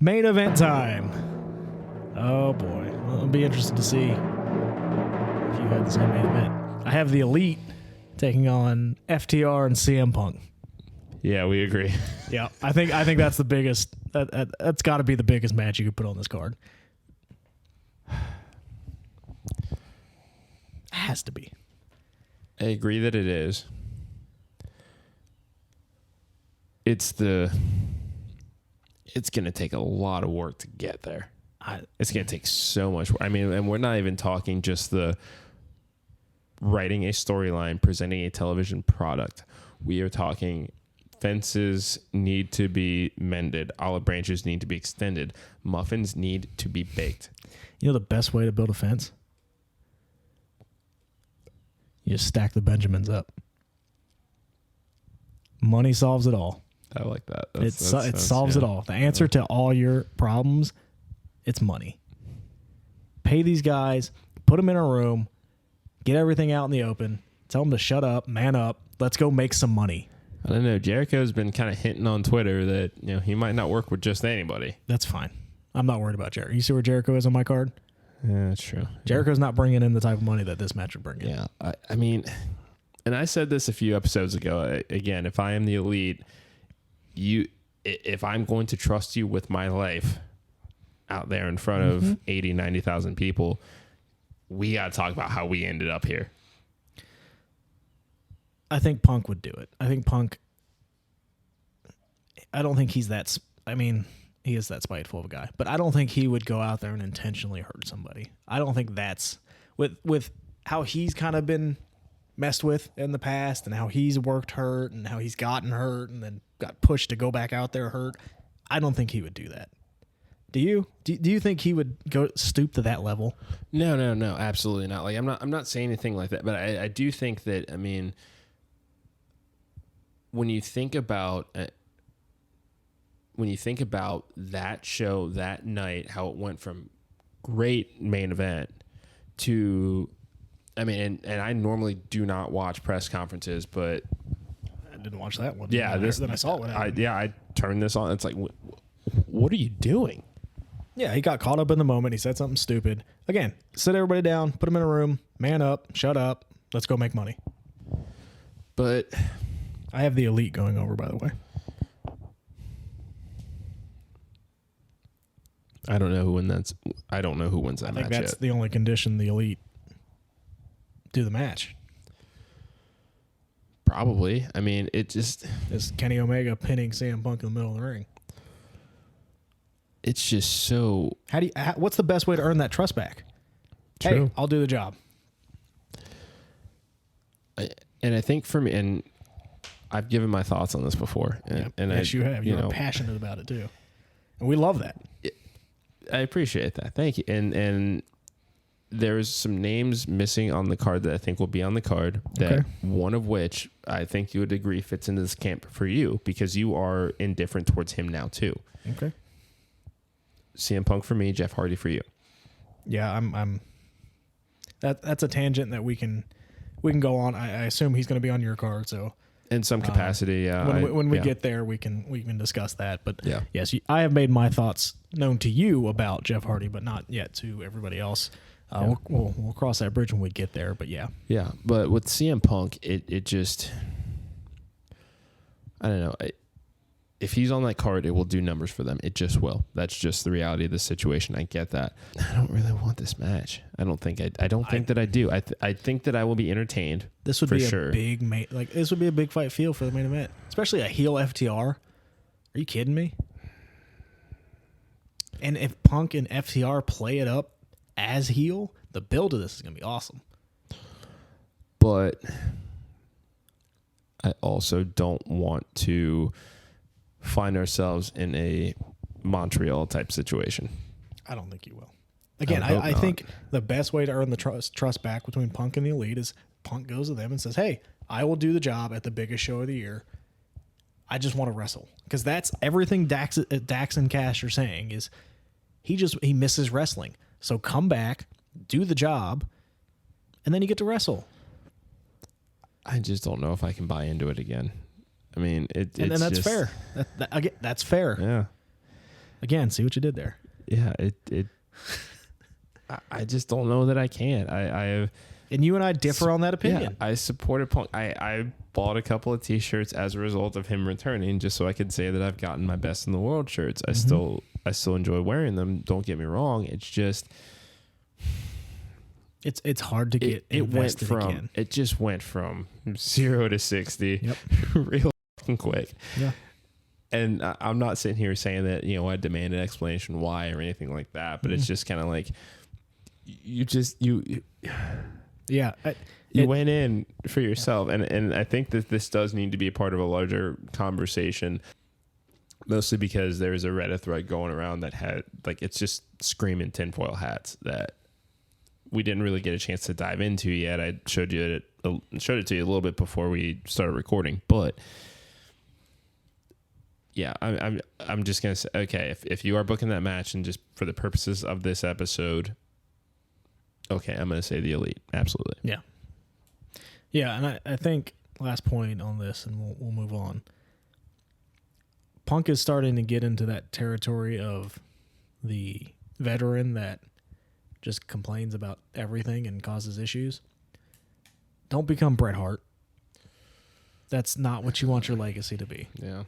Main event time. Oh boy. Well, it'll be interesting to see if you had the same main event. I have the Elite taking on FTR and CM Punk. Yeah, we agree. Yeah, I think that's the biggest. That's got to be the biggest match you could put on this card. Has to be. I agree that it is. It's going to take a lot of work to get there. It's going to take so much work. I mean, and we're not even talking just the writing a storyline, presenting a television product. We are talking fences need to be mended. Olive branches need to be extended. Muffins need to be baked. You know the best way to build a fence? You just stack the Benjamins up. Money solves it all. I like that. It solves it all. The answer to all your problems, it's money. Pay these guys, put them in a room, get everything out in the open, tell them to shut up, man up, let's go make some money. I don't know. Jericho's been kind of hinting on Twitter that he might not work with just anybody. That's fine. I'm not worried about Jericho. You see where Jericho is on my card? Yeah, that's true. Jericho's not bringing in the type of money that this match would bring in. Yeah, I mean, and I said this a few episodes ago. Again, if I am the Elite, if I'm going to trust you with my life out there in front of 80, 90,000 people, we got to talk about how we ended up here. I think Punk would do it. I don't think he's that. I mean, he is that spiteful of a guy, but I don't think he would go out there and intentionally hurt somebody. I don't think that's with how he's kind of been messed with in the past and how he's worked hurt and how he's gotten hurt and then got pushed to go back out there hurt. I don't think he would do that. Do you? Do you think he would go stoop to that level? No, absolutely not. Like I'm not saying anything like that, but I do think that, I mean, when you think about that show that night, how it went from great main event to, I mean, and I normally do not watch press conferences, but I didn't watch that one. Yeah, then I saw it. I turned this on. It's like, what are you doing? Yeah, he got caught up in the moment. He said something stupid. Again, sit everybody down, put them in a room, man up, shut up, let's go make money. But I have the Elite going over, by the way. I don't know who wins that. I don't know who wins that match. I think that's yet. the only condition the Elite do the match. Probably. I mean, it just is Kenny Omega pinning CM Punk in the middle of the ring. It's just so. What's the best way to earn that trust back? True. Hey, I'll do the job. And I think for me, and I've given my thoughts on this before. And yes, you have. You're passionate about it too, and we love that. I appreciate that. Thank you. And there's some names missing on the card that I think will be on the card. That one of which I think you would agree fits into this camp for you because you are indifferent towards him now too. Okay. CM Punk for me, Jeff Hardy for you. Yeah, I'm. That's a tangent that we can go on. I assume he's going to be on your card, so. In some capacity, yeah. When we get there, we can discuss that. But yeah. Yes, I have made my thoughts known to you about Jeff Hardy, but not yet to everybody else. We'll cross that bridge when we get there. But yeah. Yeah, but with CM Punk, it just, I don't know. If he's on that card, it will do numbers for them. It just will. That's just the reality of the situation. I get that. I don't really want this match. I don't think that I do. I think that I will be entertained. This would be a big this would be a big fight feel for the main event, especially a heel FTR. Are you kidding me? And if Punk and FTR play it up as heel, the build of this is going to be awesome. But I also don't want to find ourselves in a Montreal type situation. I don't think you will. Again, I think the best way to earn the trust back between Punk and the Elite is Punk goes to them and says, hey, I will do the job at the biggest show of the year. I just want to wrestle. Because that's everything Dax and Cash are saying is he misses wrestling. So come back, do the job, and then you get to wrestle. I just don't know if I can buy into it again. I mean, and that's fair. That's fair. Yeah. Again, see what you did there. Yeah, I just don't know that I can. I And you and I differ on that opinion. Yeah, I supported Punk. I bought a couple of T-shirts as a result of him returning, just so I could say that I've gotten my best in the world shirts. I still enjoy wearing them. Don't get me wrong. It's just it's hard to get invested again. It just went from 0 to 60 real fucking quick. Yeah. And I'm not sitting here saying that, I demand an explanation why or anything like that, but it's just kind of like you went in for yourself. And I think that this does need to be a part of a larger conversation, mostly because there's a Reddit thread going around that had it's just screaming tinfoil hats that we didn't really get a chance to dive into yet. I showed it to you a little bit before we started recording, but yeah, I'm just gonna say, okay, if you are booking that match and just for the purposes of this episode, okay, I'm gonna say the Elite, absolutely. Yeah, and I think last point on this, and we'll move on. Punk is starting to get into that territory of the veteran that just complains about everything and causes issues. Don't become Bret Hart. That's not what you want your legacy to be. Yeah.